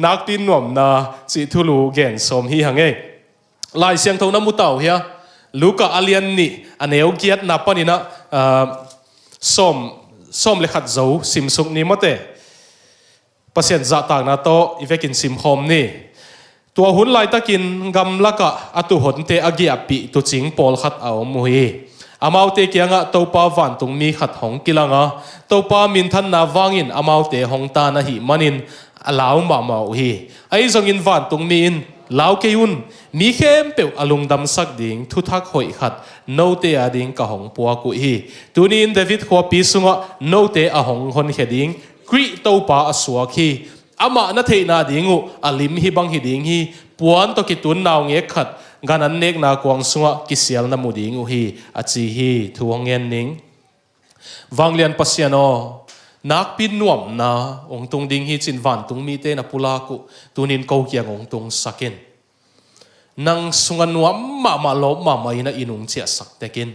นักปีนวมนาจิทุลูเกนสมฮีหังเอลายเสียงทงน้ำมุตเอาเฮียลูกอาเลียนนี่อันเอวเกียรนับปนินะส้มเลขัดเจ้าซิมสุกนี่มั้งเตะเปอร์เซ็นต์จะต่างนะโตอีเวกินซิมโฮมนี่ตัวหุ่นลายตะกินกำลักะอตุหนเตอเกียปีตัวจิงปอลขัดเอามุยอามาเตเกียงะตัวปาวันตรงมีขัดหงกิลังะตัวปามินทันนาวางินอามาเตหงตานะหิมันินลาวมาเมาฮีไอ้จงอินวันตรงมีนลาวเกยุนมีเข้มเปียวอารมณ์ดำสักดิ่งทุทักหอยขัดโนเตอดิ่งกะหงปัวกุฮีตัวนี้เดวิดขวปีสุงะโนเตอหงคนเขดิ่งกรีตัวปาอสวกีอามาณเทนาดิ่งอลิมฮิบังฮิดิ่งฮีปวนตกิตุนนาวเงขัดงานนั้นเนกนากวางสุงะกิเสียลนามุดิ่งฮีอจีฮีทวงเงินนิงวังเลียนปัสยานอนักปีนวมนาองตรงดิ่งฮีจินวันตรงมีเตนะปุลากุตัวนินเกาเกียงองตรงสักเกนนังสุงนวมมาลบมาอินะอินุงเจียสักเตกิน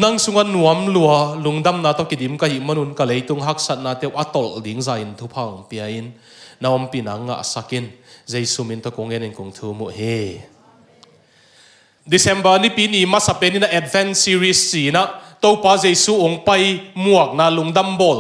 นังสุงนวมลัวลุงดำนาตกิดิมกะหิมนุนกะเลยตุงหักสัตนาเตวอัตตลดิ่งใจอินทุพังเปียอินนาวมปีนังอะสักเกนใจสุมินตะกงเงินคงทูมุเฮDecember นี่ปีนี้มาสเปนนี่นะ Advent Series สีนะตัวป้าเจสุองไปหมวกนาลุงดัมบอล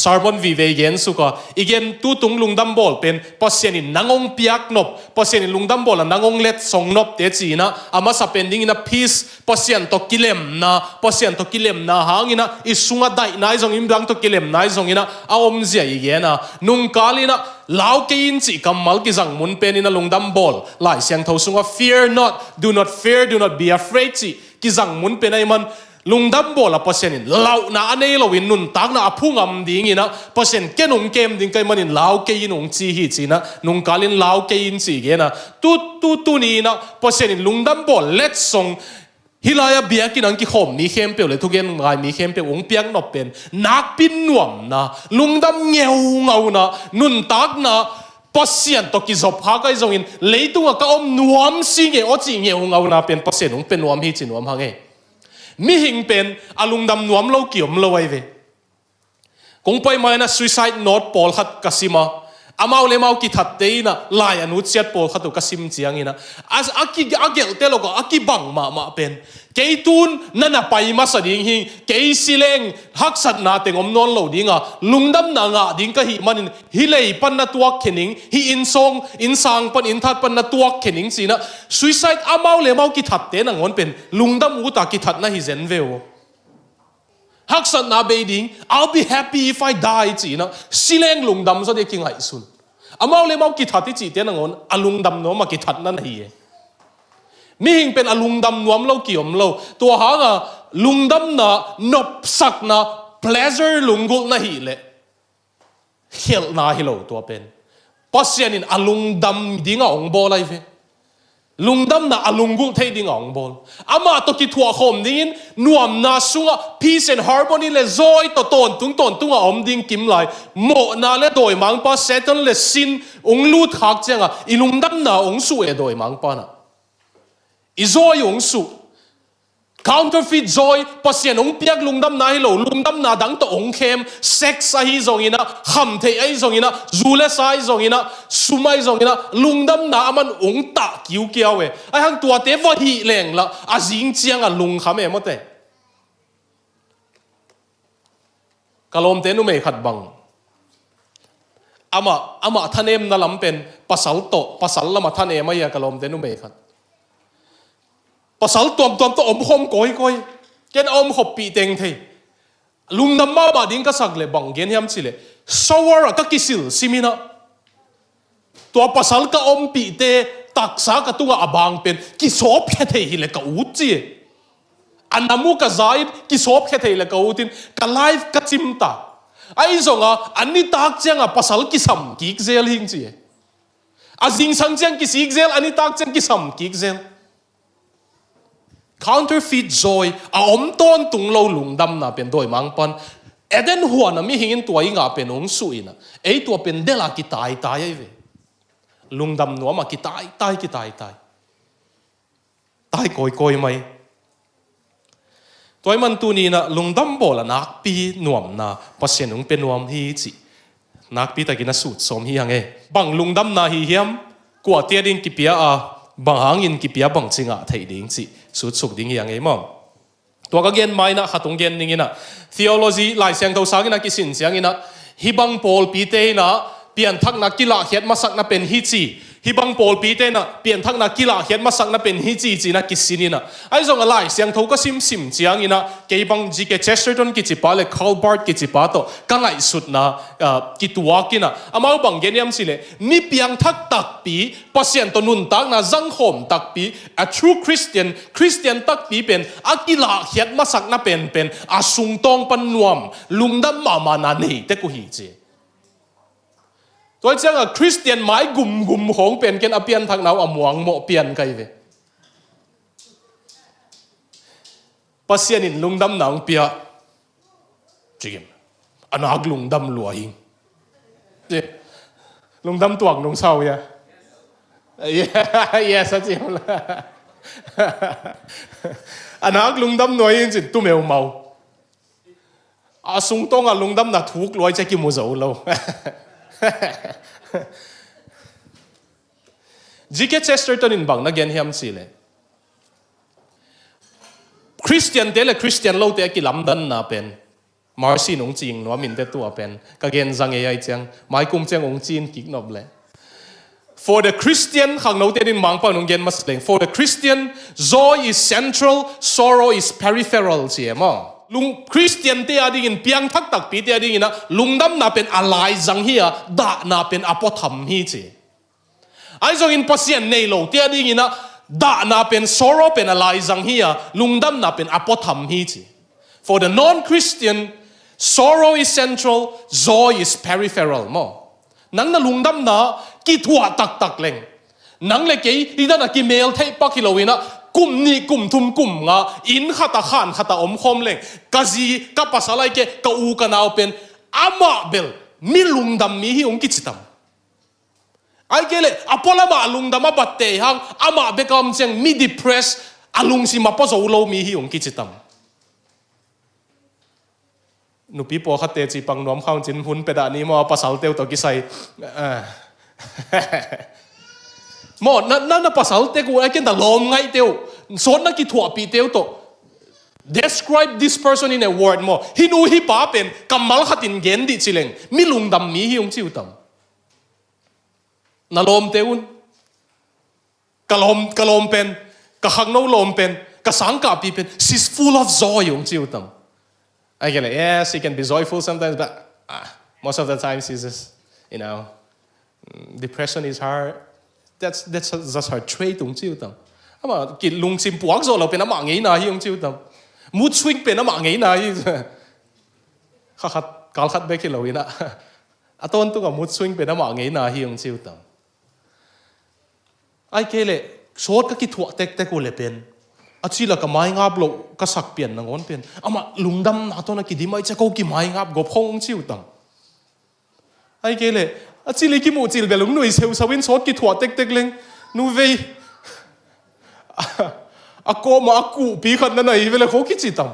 สารบอนวิเวเกนสุกะอีกเกนตู้ตุงลุงดัมบอลเป็นปัสยานินางงเปียกนบปัสยานินลุงดัมบอลนางงเล็ดส่งนบเตจีนะอามาสเปนดิ้งนะพีซปัสยันตกิเลมนะปัสยันตกิเลมนะหางอินะอิสุงะได้นายจงอิมดังตกิเลมนายจงอินะอาอมเจียอีกเกนะนุ่งกาลินะลาวเกินจีกัมมัลกิจังมุนเป็นอินะลุงดัมบอลหลายเสียงเท่าสุงะ fear not do not fear do not be afraid จีกิจังมุนเป็นไอ้มันลุงดัมบอลปัสยานินลาวนาอันนี้เราวินนุนตักนาพุ่งอัมดิ่งอินะปัสยันแกนุ่งเกมดิ่งไกมันอินลาวเกินนุ่งจีฮีจีนะนุ่งกาลินลาวเกินจีเกนะตู้นี่นะปัสยานินลุงดัมบอลเล็ดส่งฮิลายาเบียกินังกิขมมีเข้มเปียวเลยทุกอย่างไงมีเข้มเปียวองเปียกนบเป็นนักปินนวมนะลุงดัมเงียวเงานะนุนตักนะปัสยันตกิจบหากไอ้จงอินเลยตัวก็อมนวมสิเงอจีเงียวเงานะเป็นปัสยันองเป็นนวมฮีจีนวมหางเงมีหิงเป็นอาลุงดำนวมเราเกี่ยวมเราไว้เวคงไปมานะ suicide note ปอลขัดกสิมาอามาเลมากิทัดเตยนะลายอนุเชียดปอลขัดตุกสิมเจียงอินะอากิอาเกลเตลก็อากิบังมาเป็นเกยตุนนั่นไปมาสดิ่งหิงเกยสิเลงฮักสัตนาเตงอมนอนเหล่าดิ่งอ่ะลุงดำนางอ่ะดิ่งก็หิมันฮิเลยปันนัตัวเขนิงฮิอินซงอินสังปันอินทัดปันนัตัวเขนิงสินะ suicide อามาเลมากิทัดเตนังอนเป็นลุงดำอุตากิทัดนะฮิเซนเวลฮักสัตนาเบดิ่ง I'll be happy if I die จีนะสิเลงลุงดำซะเด็กกิงไห้สุนอามาเลมากิทัดที่จีเตนังอนอาลุงดำโนมากิทัดนั่นฮีมีหิงเป็นอลุงดำนวมเราเกี่ยวมเราตัวหางลุงดำนะนบสักนะ pleasure ลุงกุลนะฮีเละเฮลนาฮิโลตัวเป็นปัสยานินอลุงดำดิ่งองบอลอะไรเวลุงดำนะอลุงกุลเทดิ่งองบอลอามาตกิทัวคมดิ่งนวมนาสุงะ peace and harmony เลยจอยตนตุงอมดิ่งกิมไหลโมนาเลโดยมังปาเซตันเลยสินองลูดหักเจ้าอีลุงดำนะองสุเอโดยมังปานะอีจอยองสุ counterfeit joy ปัสยานองเปียกลุงดำนาฮิโลลุงดำนาดังตัวองเข้ม sex ไอจงอินะคำเทไอจงอินะจูเลสไอจงอินะสุมาไอจงอินะลุงดำนามันองตะกิ้วเกี่ยวเว้ไอหังตัวเทวะฮีแรงละอาจิงเจียงอะลุงคำเอมเตกะลมเตนุเมขัดบังอามาท่านเอ็มนั่นลำเป็นปัสสัลโตปัสสัลละมาท่านเอ็มไม่ยากะลมเตนุเมขัดปัสสัลตัวอมคมก้อยเกณฑ์อมขบปีเต็งเทลุงดำมาบาดิ้งก็สักเลยบังเกณฑ์ยามสิเลยสวรรค์ก็กิสิลสิมินะตัวปัสสัลก็อมปีเตตักษากตัวอบางเป็นกิโสบแค่เทหิเลกอุดจีอันนามุกะใจกิโสบแค่เทหิเลกอุดินก็ไลฟ์ก็จิมตาไอ้ส่งอันนี้ตักเจียงปัสสัลกิสัมกิกเซลหิงจีอาจิงสังเจียงกิสิกเซลอันนี้ตักเจียงกิสัมกิกเซลcounterfeit joy อมต้นตุงเราลุงดำนะเป็นโดยมังปันเอเดนหัวนะมีหินตัวอีกเป็นองสุยนะไอตัวเป็นเดลากิตายไอ้เวลุงดำนัวมากิตายก่อยไหมตัวมันตัวนี้นะลุงดำบอกละนักปีหน่วมนะปัสเซนุงเป็นนวมฮีจิ นักปีตะกินสุดสมเฮียงบังลุงดำนาฮิเฮียมกว่าเตียดิ้งกิเปียบังหางอินกิเปียบังจิงไทยดิ้งสิสุดสุดดิ้งเฮียงมั่งตัวก็เงินไม่นะขัดตรงเงินนี่นะ theology หลายเสียงตัวสากินะกิสินเสียงนะฮิบังโพลปีเตนะเปลี่ยนทักนักกีฬาเขียนมาสักนะเป็นฮิจีฮิบังโพลปีเตนะเปลี่ยนทักนักกีฬาเขียนมาสักนะเป็นฮิจีจีนะกิสินีนะไอ้ส่งอะไรเสียงตัวก็ซิมเสียงนะเกี่ยบังจีเกเชสเตอร์ตันกิจิปาเลคอลบาร์ดกิจิปาโตกันไหลสุดนะกิตัวกินะอามาบังเงินยามสิเลยมีเพียงทักตักปีปัสเซียนตัวนุนตักนะจังโฮมตักปี a true Christian ตักปีเป็นอักกีฬาเขียนมาสักนะเป็นอาสุงตองปันนวมลุงดำมานานี่เตกุฮิจีตัวเจ้าคริสเตียนไม้กุมของเป็นเกณฑ์อเปียนทางเราอมวงโมเปียนใครเวปัสเซียนินลุงดำหนังเปียจริงอันนักลุงดำลัวหิงเจ้ลุงดำตัวลุงเศร้าเยอะสัจจริงละอันนักลุงดำหน่วยจริงตุ้มเมาอาสุงตงลุงดำหนักถูกรวยจะกินมูเจ้าเราจีเกเชสเตอร์ตันอินบังนักเรียนเฮียมสิเลยคริสเตียนเดลคริสเตียนเราเตะกิลำดันน่ะเป็นมาร์ซีนองจริงนัวมินเตตัวเป็นก็เกณฑ์จังเอไอจังไม่กุมจังองจีนกิกนบเลย for the Christian ข้างเราเตะดินมังปนองเกณฑ์มาแสดง for the Christian joy is central sorrow is peripheral เสียมั้งลุงคริสเตียนเตียดิ้งเพียงทักตักปีเตียดิ้งนะลุงดำน่าเป็นอะไรจังเฮียด่าน่าเป็นอภธรรมฮีจีไอ้ส่งอินปัสเซียนในโลกเตียดิ้งนะด่าน่าเป็น sorrow เป็นอะไรจังเฮียลุงดำน่าเป็นอภธรรมฮีจี for the non-Christian sorrow is central joy is peripheral มั้งนังน่ะลุงดำน่ะกี่ถั่วตักเล่งนังเล็กยี่ที่นั่นน่ะกี่เมลเทปักกิโลวินะกุมนี่กุมทุมกุมงาอินขัตาขานขัตาอมคมเล่งกะจีกับภาษาอะไรเกกะอูกันเอาเป็นอามาเบลมิลุงดำมีฮิองกิจตัมไอ้เกลอพอละมาลุงดำมาบัดเตะหังอามาเบกามเจงมีดิเพรสอาลุงสิมาปะโซโลมีฮิองกิจตัมนุปีปอขัดเตจีปังน้อมข้าวจินหุ่นเปดานี้มาภาษาเตียวตอกิไซหมดนั่นภาษาเตกูไอ้เกณฑ์แต่ลมไงเตียวสอนนักกีถั่วปีเตียวโต describe this person in a word หมดฮินูฮิป้าเป็นกำมัลขัดอินเกนดิจิเลงมิลุงดำมีฮิองจิวตัมนั่นลมเตียวกะลมเป็นกะหังโนลมเป็นกะสังกาปีเป็น she's full of joy ฮิองจิวตัมไอ้เกลyes she can be joyful sometimes but most of the time she's just depression is hard that's just her trait องจิวตัมอามากินลุงซิมปวกโซเราเป็นน้ำหมักงี้นะฮิองจิวตัมมูดสวิงเป็นน้ำหมักงี้นะฮิขัดการขัดเบกิเราอีนะต้นตัวกับมูดสวิงเป็นน้ำหมักงี้นะฮิองจิวตัมไอ้เกลโซดก็กินถั่วเต็กกูเลยเป็นอาชีพละก็ไม่งับโลก็สักเปลี่ยนนะงอนเป็นอามาลุงดำนาตัวนักกินดีไม่จะกูกินไม่งับกบพงจิวตัมไอ้เกลอาชีพเลยกิมูจิลเบลุงหนุ่ยเซลสวินโซดกินถั่วเต็กเล็งนูเวอาโกมาอากูปีขันนั่นไงเวลาเขาคิดจิตัม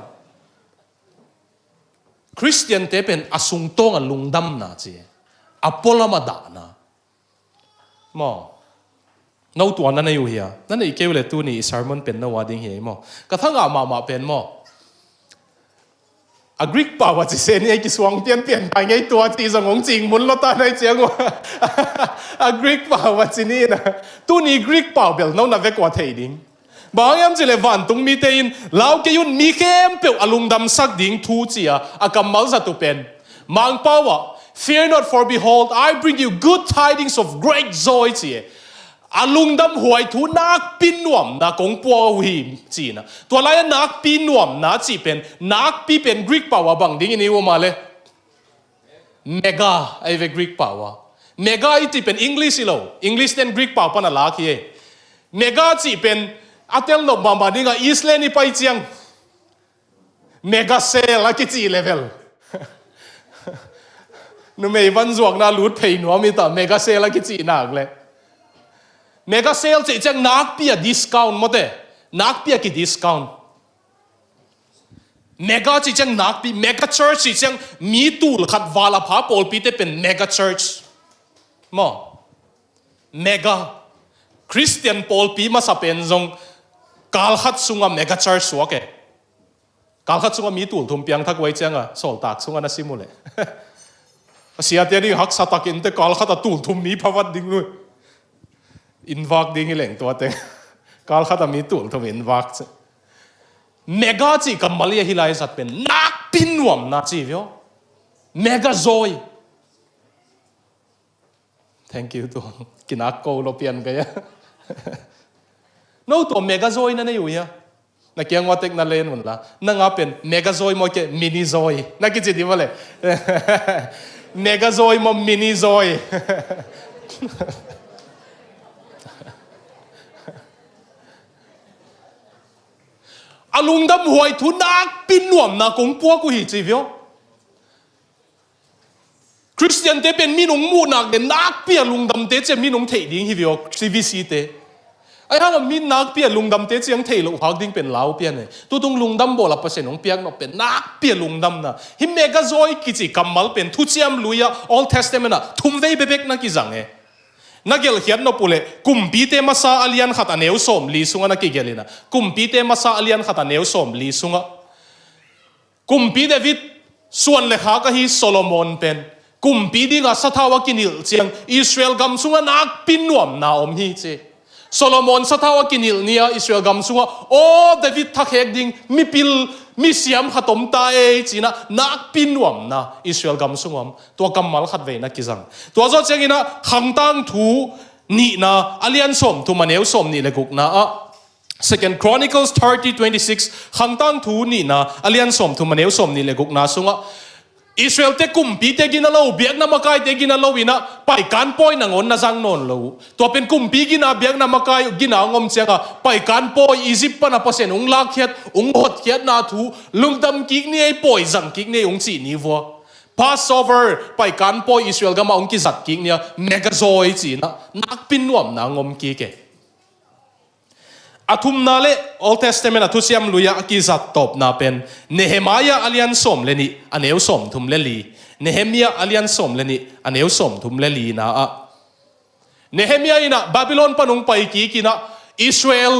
คริสเตียนเตเป็นอาสุงโตงลุงดำนาจีอาโปลามาดานะมอน้าตัวนั่นอยู่เฮียนั่นไอ้เกี่ยวเลยตัวนี้สารมันเป็นนวาดิ้งเฮียมอกระทั่งอามาเป็นมอกรีกป่าวว่าจะเซนี่ไอ้กิสวงเปลี่ยนไปไงตัวที่สงงจริงมุนลตาในเจียงว่าอกรีกป่าวว่าจะนี่นะตัวนี้กรีกป่าวเบลน้องนับเวกว่าเทดิ้งบางอย่างจะเลวันตรงมีเตอินเราเกี่ยนมีเข้มเปียวอลุงดำสักดิ้งทูเจียอากำมัลสัตุเป็นมังป่าวว่า fear not for behold I bring you good tidings of great joy เจียอาลุงดำหวยทูนักปีนวมนักกงปัวหิมจีนะตัวไรนักปีนวมนักจีเป็นนักปีเป็นกรีกป่าวบังดิ้งนี่ว่ามาเลยเมกาไอ้เวกรีกป่าวเมกาอีจีเป็นอังกฤษสิโลอังกฤษเต็นกรีกป่าวปนอะไรกี้เมกาจีเป็นอาเทลโนบามาดิ้งอิสเลนี่ไปเจียงเมกาเซลอะไรกี่จีเลเวลนู่นไม่วันจวกน่าลุ้นเพย์นัวมีแต่เมกาเซลอะไรกี่จีนักเลยเมกาเซลจะจังนักเปียดิสคาวน์หมดเลยนักเปียกี่ดิสคาวน์ mega จีจังนักปี mega church จีจังมีตูลขัดวาลาพาปอลปีเตเป็น mega church มอ mega Christian ปอลปีมาสเป็นจงกาลขัดสุง mega church สวกเกกาลขัดสุงมีตูลทุ่มเปียงทักไว้จังโซลตากสุงนั่นสิมุเลยเสียเตียนี่หักสตักอินเตกาลขัดตูลทุ่มนี้พวัดดิ้งเลยอินวักดิ้งเหล่งตัวเต็งกาลขัดมีตูลทุ่มอินวักเมกาจีกับมาเลียฮิไลสัตเป็นนักปินวมนาจีวิโอเมกาโซย thank you ตัวกินนักโกลเปียนกันยะโน้ตัวเมกาโซยนั่นอยู่ยะนักเกี่ยงว่าเทคโนโลยีมันละนั่งอาเป็นเมกาโซยมอเกมินิโซยนักกิจดีวะเลยเมกาโซยมอมินิโซยอาลุงดำหวยทุนักปินหนวมนักงปัวกูหิจีวิโอคริสเตียนเตเป็นมีนงมูนักเดนักเปียลุงดำเตจะมีนงเทดิ้งฮิวิโอซีวีซีเตไอ้ห่ามีนักเปียลุงดำเตจะยังเทลุหักดิ้งเป็นเหลาเปียเนี่ยตัวตรงลุงดำบอกละเปอร์เซ็นต์ของเปียกนกเป็นนักเปียลุงดำนะฮิเมกาโซยกิจิกัมมัลเป็นทุเจียมลุยา Old Testament นะทุ่มเวเบเบกนักกิจังเอนักเกลเขียนนปุเลกุมปีเตมาซาอเลียนขัดอันเอวสมลีสุงนักเกลินะกุมปีเตมาซาอเลียนขัดอันเอวสมลีสุงกุมปีเดวิดส่วนเลขาก็ฮีโซโลมอนเป็นกุมปีดีกับสัทธาวกินิลเจียงอิสราเอลกำสุงนักปินนวมนาอมฮีเจโซโลมอนสัทธาวกินิลเนี่ยอิสราเอลกำสุงโอ้เดวิดทักเฮกดิงมีปิลมีเสียมขัดตมตาเอจีนะนักปินนวมนะอิสราเอลกำสุงตัวกำมัลขัดเวนักกิจังตัวจอดเจงินะขังตังทูนี่นะอเลียนสมทุมันเอวสมนี่เลยกุกนะSecond Chronicles 30:26ขังตังทูนี่นะอเลียนสมทุมันเอวสมนี่เลยกุกนะสุงอิสราเอลเตกุมปีเตกินนะเราเบียกนามากายเตกินนะเราวินะไปการปอยนางอนนะจังนนเราตัวเป็นกุมปีกินนะเบียกนามากายกินางอมเสียงไปการปอยอียิปต์ปนะเปอร์เซ็นต์องลักเขียดองหดเขียดนาทูลุงดำกิกนี่ไอ้ปอยจังกิกนี่องจีนี่วัว Passover ไปการปอยอิสราเอลก็มาองกิจัดกิกเนี่ยเมกาโซยจีนะนักปินนวมนางอมกิกเกอาทุมนาเล Old Testament อาทุเซียมลุยากิจัดตบนาเป็นเนเฮมายาอเลียนสมเลนี่อันเอวสมทุมเลลีเนเฮมียาอเลียนสมเลนี่อันเอวสมทุมเลลีนะเนเฮมียาอินะบาบิโลนปนุงไปกีกินะอิสราเอล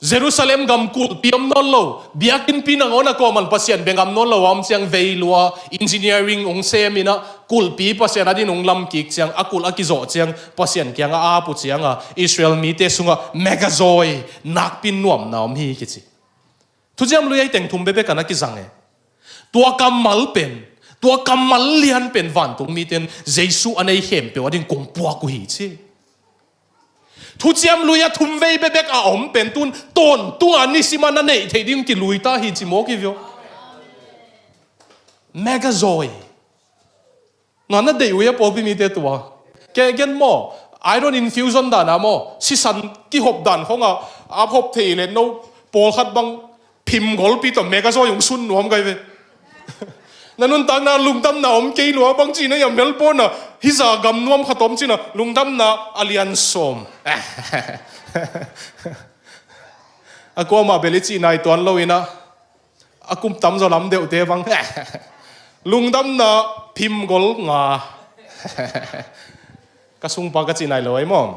เยรูซาเล็มกำกุลพิมนนโลบิอากินพินังอนะก็มันพัศยันเบงกำนนโลวามเสียงเวลัวอินจิเนียริงองเซมินะกุลปีพัศยันอดีนองลำกิกเสียงอากุลอากิโซเสียงพัศยันเกียงอาปุเสียงอิสราเอลมีเตสุงเมกาโซยนักปินนวมนาอมฮีกิจิทุกอย่างลุยไอแต่งทุ่มเบเบกันนักกิจังเอตัวกำมัลเป็นตัวกำมัลเลียนเป็นวันตรงมีเต็นเยซูอันไอเข้มเปว่าดิ้งกงปัวกุหิจิทุกอย่างลุยทุ่มเวเบเบกอาอมเป็นตุนต้นตัวนิสิมันนั่นเองที่ดิ้งกิลุยตาหิจิโมกิวิโอเมกาโซยนั่นน่ะเดี๋ยวยังพอพี่มีเตตัวแกเกินโมไอรอนอินฟิวชั่นด่านะโมสิสันที่หอบด่านของอาหอบเทเลนโนโปลขัดบังพิมพ์กอลปีต่อเมกาโซยงซุนหนวมกันเว้นั่นนุ่นตั้งนาลุงดำนาอมเกลัวบางจีน่ะอย่างเมลโปน่ะฮิซากำนวมขัดตอมจีน่ะลุงดำนาอเลียนสมอากูมาเบลิจีนายตัวเราอินะอากุมตั้มจะลำเดียวเตวังลุงดำนาพิมพ์กอลงากระสุงปากกจีนายเลยมั้ง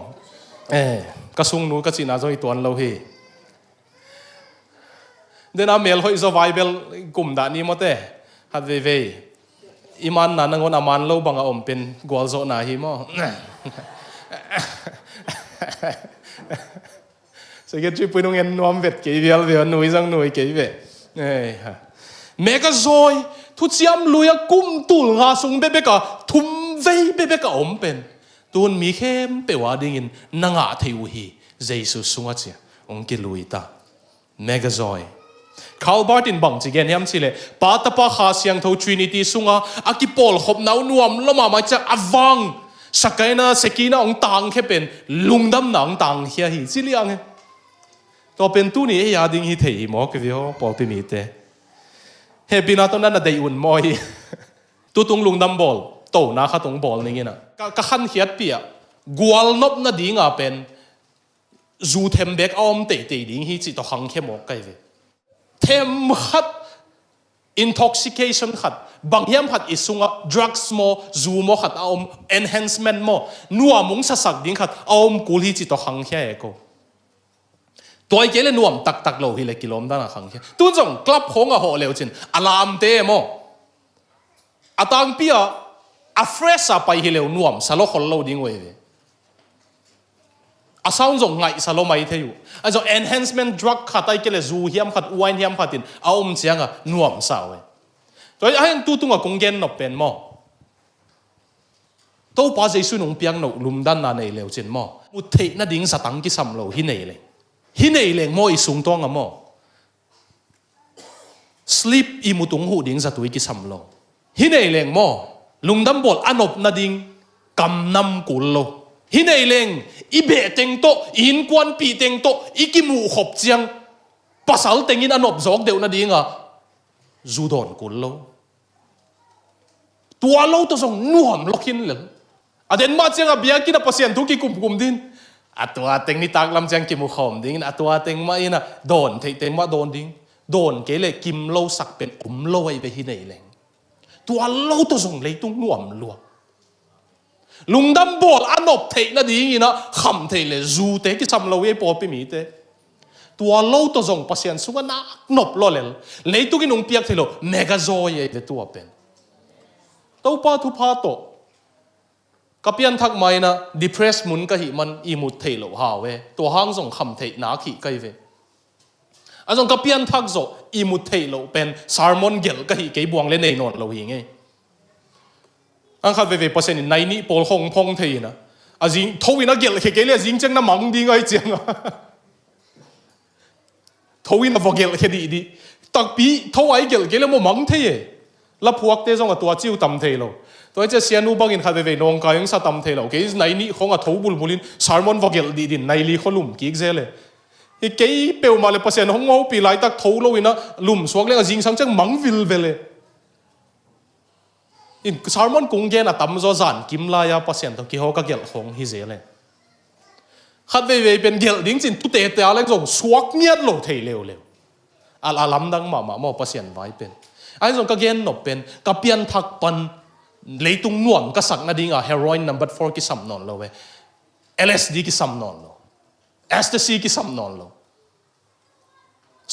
กระสุงนู้กจีน่าจะอีตัวเราเฮเดินอาเมลเขาอิสวายเบลกลุ่มด่านนี้มั้งเต้ฮัดเวอิมันนั่นงอนอามันเราบังอาอมเป็นกวลโซนาฮิมอสกิดจุดปุ่นงเงินนวมเวทเกี่ยวเวลหนุ่ยจังหนุ่ยเกี่ยวเมกาโซยทุกอย่างลุยกุมตุลงาสุงเบเบกะทุ่มเวเบเบกะอมเป็นตุนมีเข้มเปว่าดิ่งนังอาเทวฮีเยซูสุงอาเจียองกิลุยตาเมกาโซยคาร์ลบาร์ตินบังจีเกนยามสิเลปาตาปาขาเสียงทูทรินิตี้สุงอากิปอลขบนาวนวมละมามาจะอวังสักไงนะสกีน่าองตังแค่เป็นลุงดำหนังตังเฮียฮีสิเลียงตัวเป็นตู้นี้ยาดิ่งฮิเทยหมอกวิโอปอลปิมิเตเฮบินาตอนนั้นน่ะได้อุ่นมอยตัวตรงลุงดำบอลโตนะข้าตรงบอลนี่ไงนะก็ขันเฮียดเปียกวลนบน่ะดิ่งเป็นจูเทมเบกออมเตะดิ่งฮิจิตอขังแค่หมอกไกเวเทมฮัด intoxication ขัดบางยามขัดอิสุงะ drugs โมซูโมขัดเอา enhancement โมนัวมุงสักดิ้งขัดเอากุลีจิตตขังแค่เอกตัวไอ้เกลนวมตักโลหิเลกิโลมด้านขังแค่ตุ้นจงกลับของอ่ะโหเลวจินอารามเตโมอาตังปีอ่ะอาเฟรชไปหิเลวนวมสโลคนโลดิ้งเว้ยอาซาวน์จงไงสโลไม่เทียวอาจจะ enhancement drug ขัดไอ้เกลซูเฮียมขัดอวยเฮียมขัดตินเอาเสียงอ่ะนวมสาวตัวไอ้ยังตุ้งอ่ะคงเกนนบเป็นโมตัวป้าใจสุนงเปียงนกลุมด้านนั้นเลวจินโมอุเทน่าดิ้งสตังกิสัมโลหินเลยฮินเอเลงโมอิสุงตองอะโม sleep อิมุตุงหูดิ้งสัตุยกิสัมโลฮินเอเลงโมลุงดำบอลอนบนาดิ้งกำนำกุลโลฮินเอเลงอิเบเต็งโตอินกวนปีเต็งโตอิกิมูขบเจียงภาษาเต็งอินอนบจอกเดียวนาดิ้งอะจูดอนกุลโลตัวโลตัวส่งนุ่มล็อกหินเลยอะเดนมาเจียงอะเบียกินอะภาษาทุกิกุมดินอัตัวเต็งนี่ตากลำเจียงกิมขอมดิ้งอัตัวเต็งมาอินะโดนเต็งมาโดนดิ้งโดนเกลกิมโลสักเป็นโลไอไปที่ไหนเลงตัวโลตัวส่งเลยตุ้งน่วมลัวลุงดำบอลอันอบเทนะดิ้งนะคำเทเลยจูเตกิซัมโลไอปอปิมีเตตัวโลตัวส่งภาษาสุวรรณนบโลเลยตุ้งกินงเปียกเทโลเมกาโซยไอตัวเป็นตัวป้าทุพาโตกับยันทักไม่นะ depress มุนก็หิมันอีมุดเทโลหาเวตัวห้างส่งคำเทนาขีก็เวอันส่งกับยันทักโซอีมุดเทโลเป็นซาร์มอนเกลก็หิเกยบวงเล่นในนอนเราหิงไงอันขัดเวเปอร์เซ็นต์ในนี้โพลคงพงเทนะอาจิงทวินักเกลเกลี่ยจิงจังน้ำมังดีไงเจียงทวินักเกลเกดีตักปีทวายเกลมันมังเทแล้วพวกเตส่งตัวจิ้วตำเทโลตัวจะเสียนูบังอินขัดเวน้องกายังสัตย์เทลโอเคในนี้ของอ่ะทูบุลินซาร์มอนวอกเกลดีดินในลีเขาลุ่มกิ๊กเซเลยอีกเกย์เปลวมาเลยเปอร์เซ็นต์ของเขาปีไล่ตักทูโลวินะลุ่มสวกเลยจิงสังจังมังวิลเวเลยอินซาร์มอนกุ้งเกนอ่ะตั้มโซซันกิมลายาเปอร์เซ็นต์ตัวกี่เขาก็เกลของฮิเซเลยขัดเวเป็นเกลดิ้งจินตุเตะอะไรส่งสวกเนียดโลเทเร็วอาลัมดังมาเปอร์เซ็นต์ไว้เป็นไอ้ส่งก็เกนนบเป็นกับเปียนทักปันเลยตุ้งน่วมก็สักนาดิ้งอ่ะเฮโรอีนนัมเบอร์4กิสัมนอนโลเว LSD กิสัมนอนโล ecstasy กิสัมนอนโล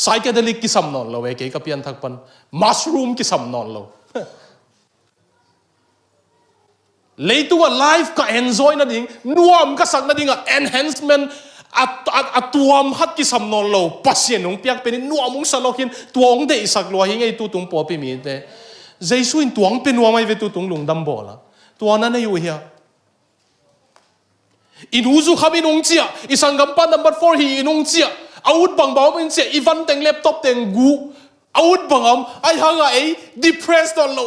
psychedelic กิสัมนอนโลเวเกกับยันทักปัน mushroom กิสัมนอนโลเลยตัวไลฟ์ก็ enjoy นาดิ้งน่วมก็สักนาดิ้งอ่ะ enhancement ตัวมหัดกิสัมนอนโลปัสเซียนงเปียกเป็นน่วมมุงสโลกินตัวองเดสักลัวหิงไอตัวตุงปอปิมีเตใจสุนตัวงเป็นว่าไม่เวตุตุงลุงดำบอละตัวนั้นอยู่เฮียอินหูซุขับอินงเจียอิสังกัมปันนัมเบอร์4ฮีอินงเจียอาวุธบังบ่าวเป็นเจียอีวันเต็งแล็ปท็อปเต็งกูอาวุธบังอ่ะไอ้ห่างไอ้ depressed ตอนเรา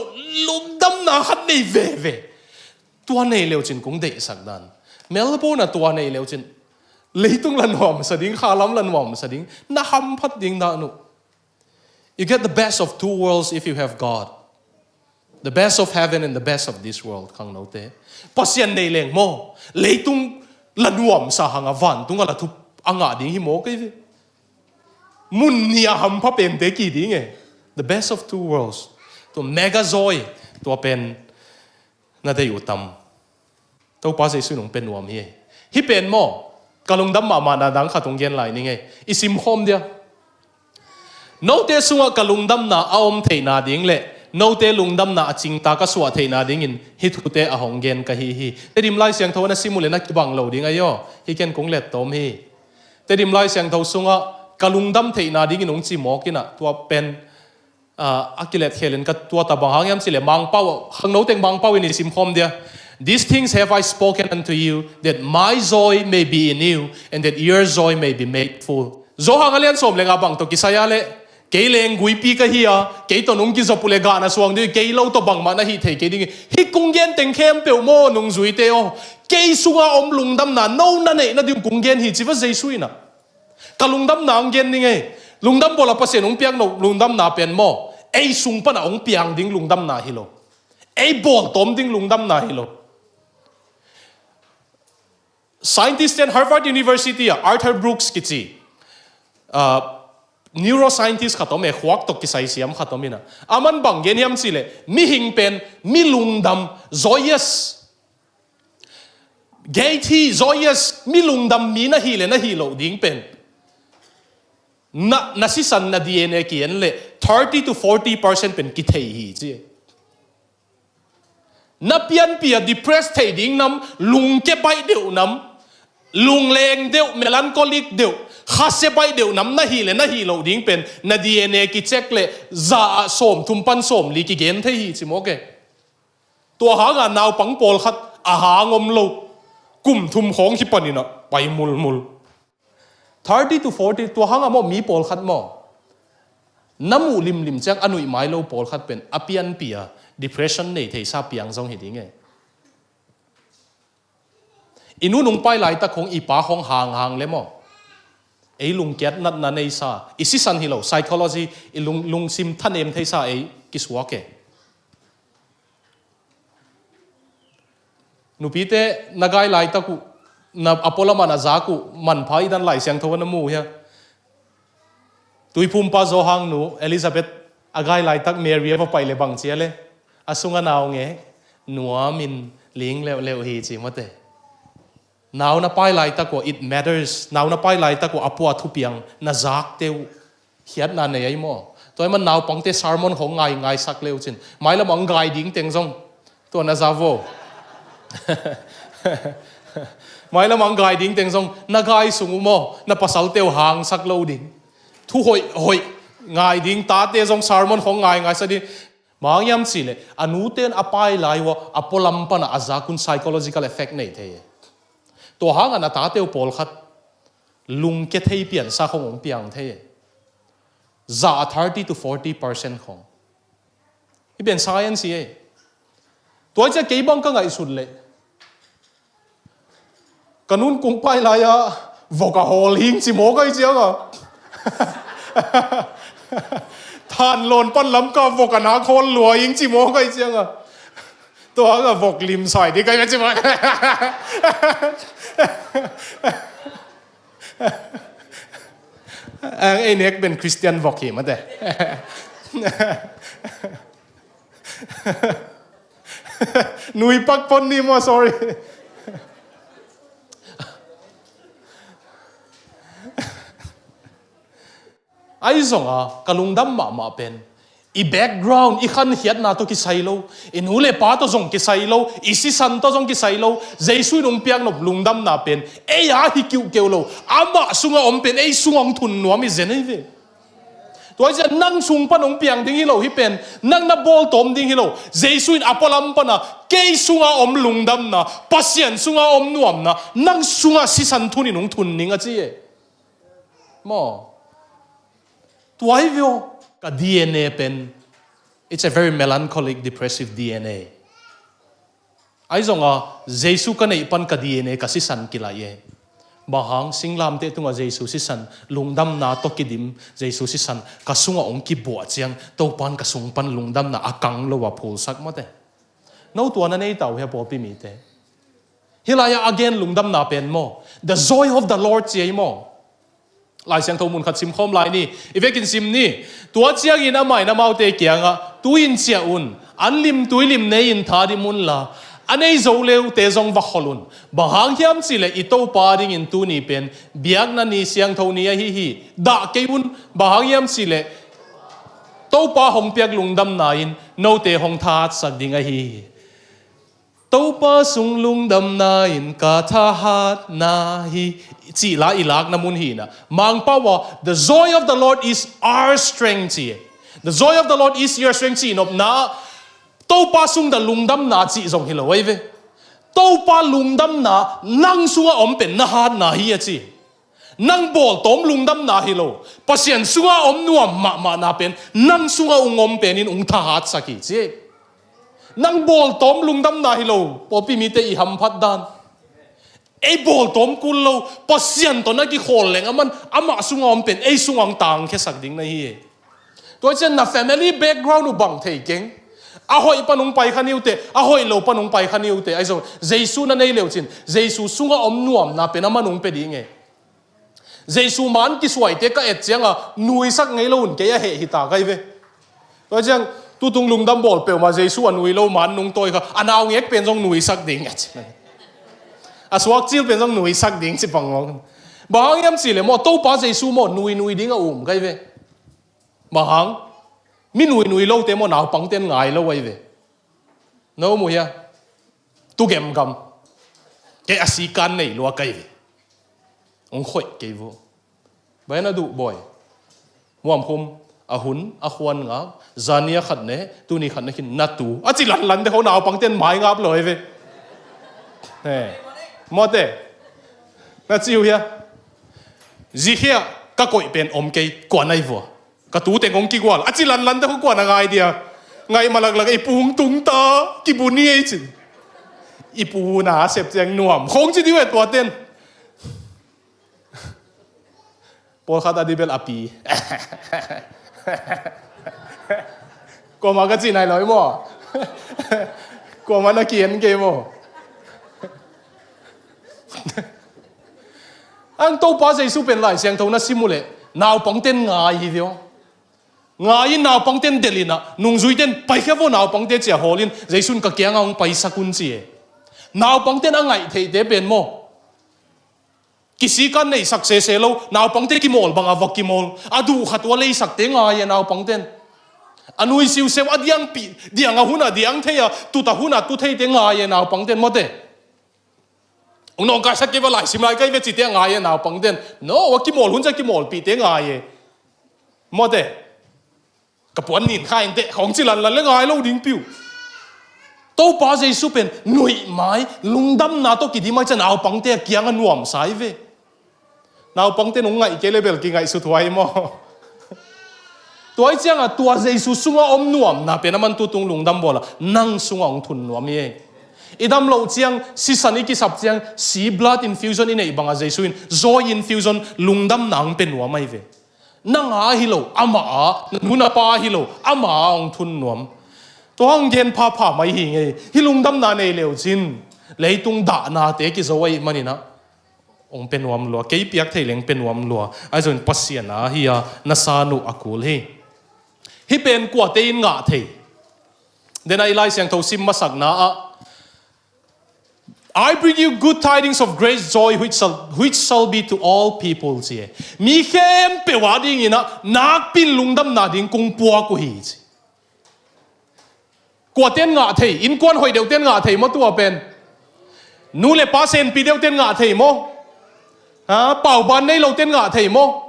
ลุงดำน่ะหัดในเวตัวในเลวจินคงเดสักนั้นเมลโบน่ะตัวในเลวจินเลยตุงลันหอมสดิ้งข้าล้ำลันหอมสดิ้งน่าฮัมพัดดิ้งน่ะนุ you get the best of two worlds if you have God the best of heaven and the best of this world ข้างโน้ตเต้ปัสยันในแรงโมเลยตุงลันหอมสาหังอวันตุงอะไรทุบอ่างดิ้งหิโมก็ยังมุนเนี่ยฮัมพับเป็นเด็กกี่ดิ้งไง the best of two worlds ตัวเมกาโซยตัวเป็นน่าจะอยู่ต่ำตัวปัสยันสุนงเป็นหวมเฮฮิเป็นโมกาลงดำมานาดังขัดตรงเย็นไหลนี่ไงอิสิมโฮมเดียโนเตสุงกาลงดำนาอมเทนาดิ้งเล่โนเตลุงดำนาจิงตากสวะเทนาดิ้งอินฮิตุเตอหงเกนกะฮีแต่ดิมไลเสียงทว่านะซิมุเลนักบังโลดิ้งไอโยฮิเกนคงเล็ดตอมฮีแต่ดิมไลเสียงทวสุงกาลงดำเทนาดิ้งอินองจิมอกินะตัวเป็นอากิเลตเฮเลนกับตัวตาบังหางยามสิเลมังเป้าข้างโนเตงมังเป้าอินอิสิมโฮมเดียThese things have I spoken unto you, that my joy may be in you, and that your joy may be made full. Zohang alian som lenga bang to kisaya le, kay leng guipi ka hiya, kay to nung kisapule gana suang di, kay law to bang mana hi te kay ding, hi kung gen teng kem pe mo nung zui te o, kay sunga lung dam na, no na ne na di kung gen hi chiva zay sui na. Kalung dam na ang gen ni ngay, lung dam bola pa nung piang no lung dam na pen mo, ay sung pa na ong piang ding lung dam na hilo, ay bol tom ding lung dam na hilo. Scientist at Harvard University, Arthur Brooks kitsi, neuroscientist ขัดตัวเมฆวักตกกิสัยเสียมขัดตัวมินะอามันบังเกนี่ยมสิเลมีหิงเป็นมีลุงดำ joyous เกที joyous มีลุงดำมีนะฮีเลนะฮีโลดิ้งเป็นน่าสิสันน่า DNA เกียนเลย30 to 40% เป็นกิเทฮีจีน่าเปลี่ยนเปลี่ยน depressed เทดิ้งน้ำลุงเก็บไปเดียวน้ำลุงเลงเดียวเมลันโคลิกเดียวข้าเสียไปเดียวน้ำน่าฮีเลยน่าฮีโลดิ้งเป็นน่า DNA กิเช็คเลยจ่าสมทุมปันสมลีกิเกนเทฮีจิโมเกตัวหางานนาวปังโปลขัดอาหางมโลกุ่มทุมของที่ปนินะไปมุล30 to 40 ตัวหางามมีโปลขัดมอน้ำมูลิมจังอนุยไม้โลโปลขัดเป็นอเปียนเปีย depression เนี่ยที่ซาเปียงทรงเห็นยังไงอินุนงไปหลายตะคงอีป้าของห่างเลยมอไอ้ลุงเกียรนัดนั่นไอ้ซาอิสิสันฮิโล psychology ไอ้ลุงซิมท่านเอ็มที่ซาไอ้กิสวะเกนุปีเตนักไอ้หลายตะกุนับอพอลมันอาจากุมันพายดันไหลเสียงทวันน้ำมูเฮียตุยพุ่มป้าโจฮังนูเอลิซาเบธอากายไหลตักเมรีพอไปเลยบังเจียเลยอาสุงานาวเงนัวมินลิงเลวฮีจิมเตนาวน่ะไปไหลตักว่า it matters นาวน่ะไปไหลตักว่าอปัวทุเปียงน่าจากเตวเขียนนั่นเนี่ยไอ้หม้อตัวมันนาวปังเตซาร์มอนของไงสักเลวจินไม่ละมังไงดิ้งเต็งซงตัวน่าจะโวไม่ละมังไงดิ้งเต็งซงน่าไงสูงโมน่าภาษาเตวหางสักเลวดิ้งทุหอยไงดิ้งตาเตซงซาร์มอนของไงสักดิ้งบางยามสิเลยอนุเตนอภัยไหลว่าอพอลัมปันอาจากุน psychological effect เนี่ยเทตัวหางอันตาเตวโปลขัดลุงเกตให้เปลี่ยนซาขององเปียงเทจ่า30 to 40% ของนี่เป็น science เอตัวจะเกี่ยบังก็ไงสุดเลยกันนู้นกุ้งไปไรอะวอกาโฮลิงจิโมก็ไอเจียงอ่ะทานโลนปั้นล้ำก็วอกานาคนหลัวยิงจิโมก็ไอเจียงอ่ะตัวก็วอกลิมใส่ดีกันจิโมไอเน็กเป็นคริสเตียนวอกเขมาแต่หนุ่ยปักปนนี่มั้ง sorryไอ้ส่งกะลุงดำมาเป็นอีแบ็กกราวน์อีขันเหียดนาตัวกิไซโลอีนูเลป้าตัวส่งกิไซโลอีสิสันตัวส่งกิไซโลเจสุยนงเปียงนบลุงดำนาเป็นเอ้ยฮิคิวเกลโลอามาสุงอมเป็นเอ้ยสุงองทุนนัวมิเจนไอ้เวตัวจะนั่งสุงปนงเปียงดิ้งฮิโลฮิเป็นนั่งนับบอลตอมดิ้งฮิโลเจสุยนอพอลัมปนะเกยสุงอมลุงดำนะปัสยันสุงอมนัวมนะนั่งสุงสิสันทุนนงทุนนิงอะจีมอตัวไอ้วิวกับ DNA เป็น it's a very melancholic depressive DNA ไอ้ส่งเจสุกันไอ้ปันกับ DNA กับสิสันกิลายบางสิ่งลามเตตุงเจสุสิสันลุงดำนาตกิดิมเจสุสิสันกับสุงองกิบัวเจียงตัวปันกับสุงปันลุงดำนาอากังโลวาพูสักมาเตน้องตัวนั้นไอ้เต่าเฮียปอปิมีเตฮิลายา again ลุงดำนาเป็นโม the joy of the Lord เจียโมลายเสียงทมุนขัดซิมคอมลายนี่อีเวกินซิมนี่ตัวเจียกินอะไรน้ำเอาเตะเกียงตุยนเจียอุนอันลิมตุยลิมเนยินทาดิมุนละอันนี้โจเลวเตะจงวักขลุนบางอย่างที่อันสิเลอิโตปาดิงินตุนี่เป็นเบียกนันนี่เสียงทนี่ฮิด่าเกยุนบางอย่างสิเลโตปาหงเปียกลุงดำนายนโนเตหงทาดสักดิ่งฮิโตปาสุงลุงดำนายนกาทาฮัดนาฮิจีลาอิลักนามุนฮีนะมังป้าว่า the joy of the Lord is our strength the joy of the Lord is your strength นบนาโตปาสุงแต่ลุงดำนาจีส่งฮิโลไว้เวโตปาลุงดำนานั่งสุงอมเป็นนาฮัดนาฮีจีนั่งบอลต้มลุงดำนาฮิโลปัสยันสุงอมนัวมานาเป็นนั่งสุงองอมเป็นนินองทหารสักจีนั่งบอลต้มลุงดำนาฮิโลพอพี่มีแต่อีหัมพัดดานไอ้บอลต้มกุลโลปัสยันตอนนั้นกี่คนเลยมันอามาสุงอมเป็นไอ้สุงอังต่างแค่สักดิ่งนะฮีตัวเช่นน่ะ family background อุบังเทกิงอาหอยปนุงไปขันิวเตอาหอยโลปนุงไปขันิวเตไอ้ส่งเจสุนั่นไอ้เลวจินเจสุสุงอมนัวมนะเป็นอามานุงเป็นยังไง Giêsu man ki suai te ka et changa nui sak ngei lo un ke a he hi ta kai ve to chang tu tung lungdam bol pe ma Giêsu anui lo man nung toi kha anaw ngek pen jong nui sak ding a suak chil pen jong nui sak ding chi pangong bahang yam si le mo to pa Giêsu mo nui ding a kai ve bahang mi nui lo te mo naw pang ten ngai lo wai ve no mu ya tu gem gam ke asikan nei lo kai ve ông khỏe cái vô bây giờ đủ boy muam khum a hun a khuan ngáp zania khát nè tu ni khát nèkin natu a chỉ lần để họ nào bằng tiền mai ngáp rồi về nè mót đấy na chiu ya gì kia các cội bên cái quan này vô các tú tiền ông kia quan a chỉ lần để họ quan là ngay đi ngay mà lạc ipung tung ta kibuni ấy chứ ipu na xếp tiếng nuam không chỉ điều tua tiền Paul kata di bel api. Ko maga chi nai loi mo. Ko mana kien ke mo. Ang to pa Giêsu pen lai siang thau na simule. Naw pang ten ngai hi vio. Ngai naw pang ten delina. Nung zui ten pai kha vo naw pang te chia holin Giêsu ka kyang ang pai sakun chi. Naw pang ten angai thei te pen mo. Kisi kan nei sak se lo naw pangten ki mol bang avak ki mol adu khatwa lei sak te nga ye naw pangten anui siu se adiang pi diang a huna diang theya tu ta huna tu thei te nga ye naw pangten mote ong nong ka sak ke walai simlai kai ve chi te nga ye naw pangten no wa ki mol hun ja ki mol pi te nga ye mote ka pon nin khain te khong chi lan le ngai lo ding piu to pa Giêsu pen nui mai lungdam na to ki di mai cha naw pangte kyang an nuam sai ve nào bằng tên ông ngại cái level kia ngại sự thoái mo tôi chẳng à tua Giêsu sung ông nuam na pe naman tutung lung dam bola nang sung ông thun nuam ye idam lo chiang si sani ki sap chiang si blood infusion in ei banga Giêsu in joy infusion lung dam nang pe nuam mai ve nang a hilo ama a nuna pa hilo ama ông thun nuam to hang gen pa mai hi nge hi lung dam na nei leo chin leitung da na te ki joy manina ông pen nuam lua cái piak thei leng pen nuam lua ai zon pasian a hi a nasanu akul hi pen kwa te in nga thei then ai lai siang tho sim masak na a I bring you good tidings of great joy which shall be to all people chi mi khem pe wa ding ina nak pin lungdam na ding kung puwa ko hi chi kwa ten nga thei in kwan hoi deu ten nga thei mo tua pen nu le pa sen pi deu ten nga thei mo bảo ban này lâu tên ngã thầy mo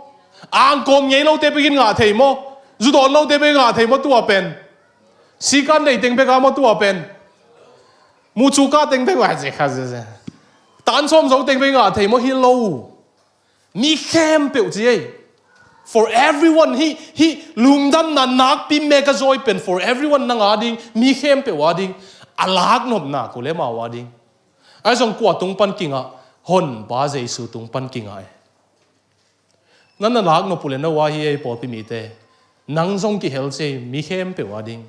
ang com nhảy lâu tên begin ngã thầy mo dù đó lâu tên begin ngã thầy mo tua pen si kan này tên begin mo tua pen mu chu ka tên begin ngã gì khác gì tan som giống tên begin ngã thầy mo hello mi khem biểu gì for everyone he lung dam na nak pi mega joy pen for everyone nang ading mi khem pe wading alag nop na ko le ma wading ai song kwa tung pan kinga hon ba Giêsu tung pan ki ngai nan na lag no pule na wa hi ei pol pi mi te nang zong ki hel se mi khem pe wa ding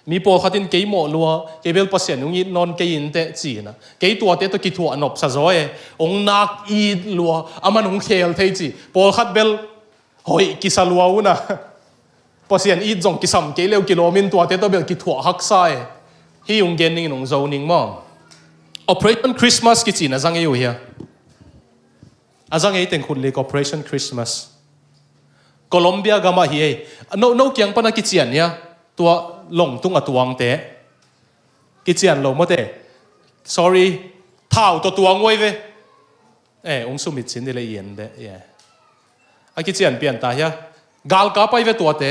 mi pol khatin ke mo lua ke bel pasien ung in non ke in te chi na ke tua te to ki thua nop sa zoe ong nak I lua aman ung khel thei chi pol khat bel hoi ki sa lua una pasien I zong ki sam ke leu kilomin tua te to bel ki thua hak sai hi ung gen ning nong zo ning mo Operation Christmas ki china zang eu hia azang ei teng khun le Operation Christmas Colombia gama hi no kyang pana ki chian ya tua long tung atuang te ki chian lo mo te sorry thao to tuang wei ve ong sumit chin de le yen de yeah a ki chian pian ta ya gal ka pai ve tua te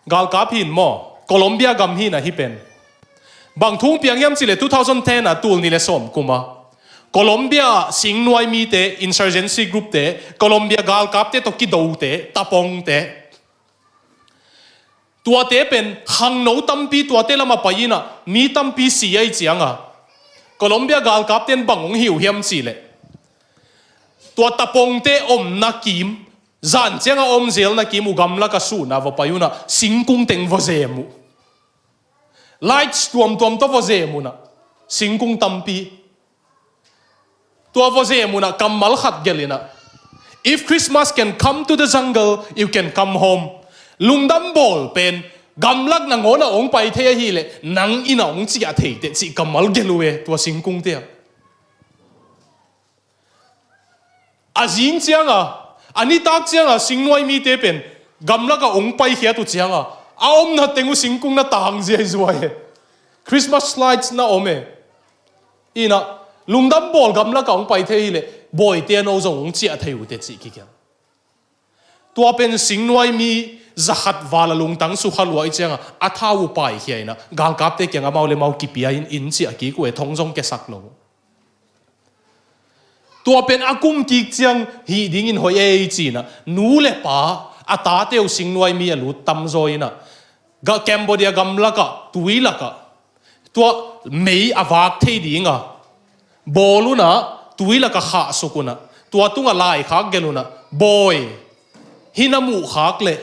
gal ka phin mo Colombia gam hi na hi pen bang thung piang yam chile 2010 a tul ni le som kuma Colombia sing nuai mi te insurgency group te Colombia gal kap te to ki do te tapong te tua te pen hang no tampi tua te lama paina mi tampi si ai chianga Colombia gal kap ten bangong hiu hiam chile tua tapong te om na kim zan chianga om zel na kim ugam la ka su na va payuna singkung teng vo zemu lights tuam to vo zemu na singkung tampi tua voze muna kamal khat gelina. If Christmas can come to the jungle, you can come home. Lungdam bol pen gamlak na ngona ong pai the hi le nang ina ong chi a thei te chi kamal gelue tua singkung te. Azing chianga ani tak chianga singnoi mi te pen gamlak a ong pai khia tu chianga aom na tengu singkung na tang je zuai. Christmas lights na ome. Ina lungdam bol gamlak a ong pai the hi le boy te no zong ong chi a thei u te chi ki kya. Tua pen singnoi mi zahat vala lung tang su khalwa ichanga athawu pai hiaina gal kap te kyanga maule mau kipia in chi aki ku e thongjong ke saklo tua pen akum ki chiang hi ding in hoi e chi na nu le pa ata teu singnuai mi alu tam zoina ga Cambodia gamla ka tuila ka tua mei awak thei dinga boluna tuila ka kha sukuna tua tunga lai khak geluna boy hinamu khak le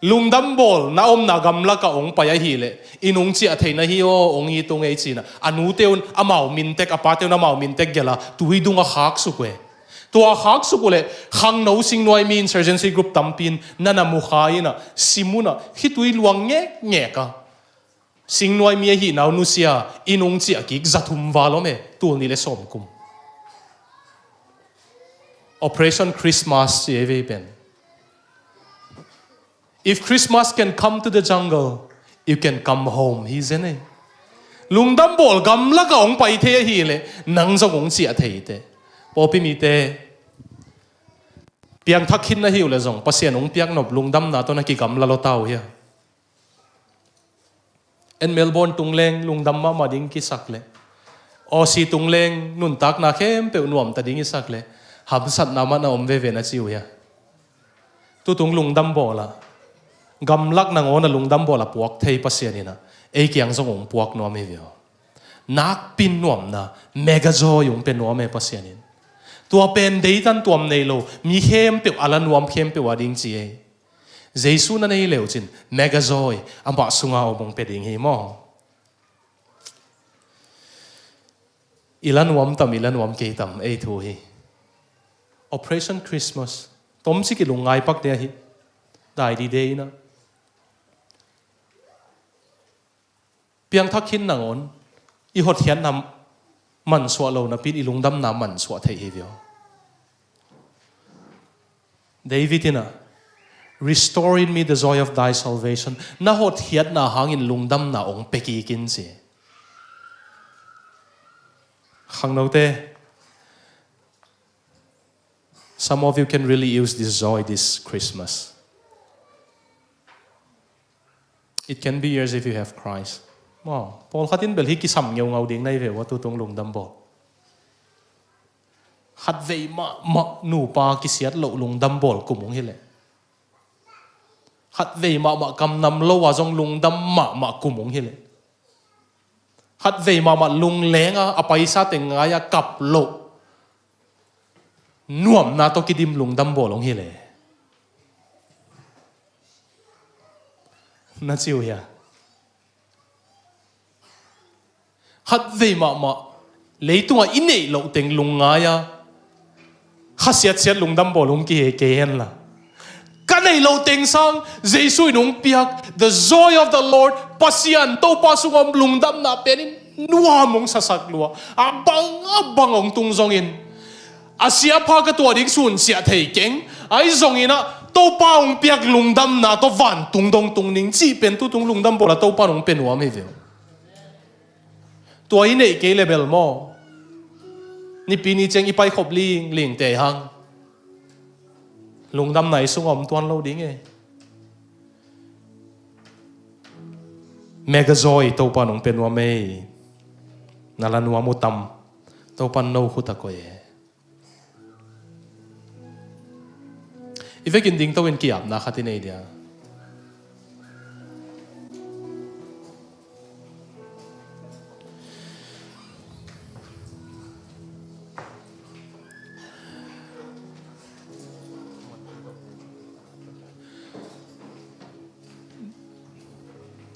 lungdam bol na na gamla ka ong paya hi le inung chi athei na hi o ong hi tung ei chi na anu teun amau min tek apa teun amau min tek gela tui dunga khak su kwe tua khak su kule khang no sing noi mi insurgency group tampin nana mu khaina simuna hi tui luang nge ka sing noi mi hi nau nu sia inung chi akik zathum walome tu ni le som kum Operation Christmas chi eve pen. If Christmas can come to the jungle, you can come home. He's in it. Lungdam bol gamla ka ong pai the hi le nang zong ong chi a thei te. Popi mi te piang thakhin na hi le zong pasien ong piang nop lungdam na to na ki gamla lo tau hi. En Melbourne tungleng lungdam ma ding ki sak le. O si tungleng nun tak na khem pe nuam ta ding isak le. Ham sat na ma na om ve ve na chiu ya. Tu tung lungdam bola. Gamlak na ngona lungdam bola puak thei pasianina ei kyang zong ong puak no me vio nak pin nuam na mega joy yung pen no me pasianin tua pen deitan tuam nei lo mi hem pe ala nuam khem pe wading chi e jesu na nei leo chin mega joy amba sunga obong pe ding hi mo ilan wam ke tam ei thu hi Operation Christmas tom si ki lungai pak te hi dai di dei na piang thakhin nangon I hot hian nam man swa lo na pin ilungdam na man swa thei hi vio David ina restore in me the joy of thy salvation na hot hiat na hangin lungdam na ong peki kin si khang no te some of you can really use this joy this Christmas. It can be yours if you have Christ. Wow, Paul khatin bel hi ki sam ngeu ngau ding nai ve wa tu tung lungdam bo. Khat vei ma nu pa ki siat lo lungdam bol kumung hi le. Khat vei ma kam nam lo wa jong lungdam ma kumung hi le. Khat vei ma lung lenga apai sa teng ya kap lo. Nuam na to kidim lungdam bol ong hi le. Na chiu ya. Hat vei ma leitunga inei lo teng lungaya khasiat lungdam bolung ki he ke hen la kanei lo teng sang jesu nung piak the joy of the Lord pasian to pasungom lungdam na penin nuamong sasak lua abang ong tung zongin asia pa ka to dik sun sia thei keng ai zongina to pa ong piak lungdam na to van tung dong tung ning chi pen tu tung lungdam bola to pa ong pen wa me ve tua inei ke level mo ni pini cheng ipai khop ling te hang lungdam nai sungom tuan lo ding e mega joy to pa ong pen wa me nalan wa mutam to pan no khuta ko e ivekin ding to en kiap na khatinei dia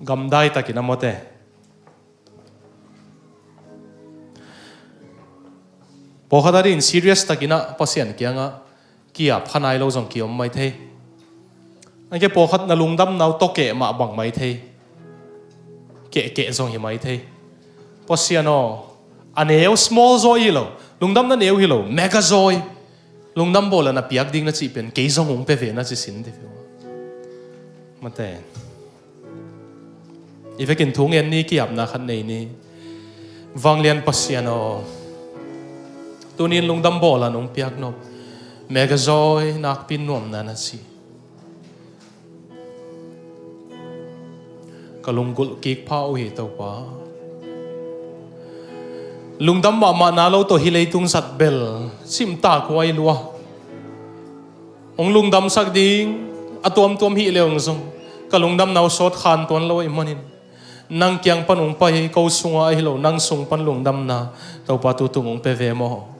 gamdai takin amote po khata rin serious takina pasien kia nga kia phanai lo jong kiom mai the anh ke po khat na lungdam nau to ke ma bang mai the ke jong hi mai the pasiano aneu small joy lo lungdam na neu hi lo mega joy lungdam bol na piak ding na chi pen ke jong ong pe ve na chi sin de mate ivekin thung en ni kiap na khan nei ni wanglian pasiano tunin lungdam bol anong piak no mega joy nak pin nuam na na si kalunggul kik phao hi to pa lungdam ma na lo to hilei tung sat bel sim ta ko ai lua ong lungdam sak ding atom tom hi leong zong kalungdam naw sot khan ton lo imanin nang kyang panung pai ko sunga hi lo nang sung pan lungdam na to pa tu tung ong pe ve mo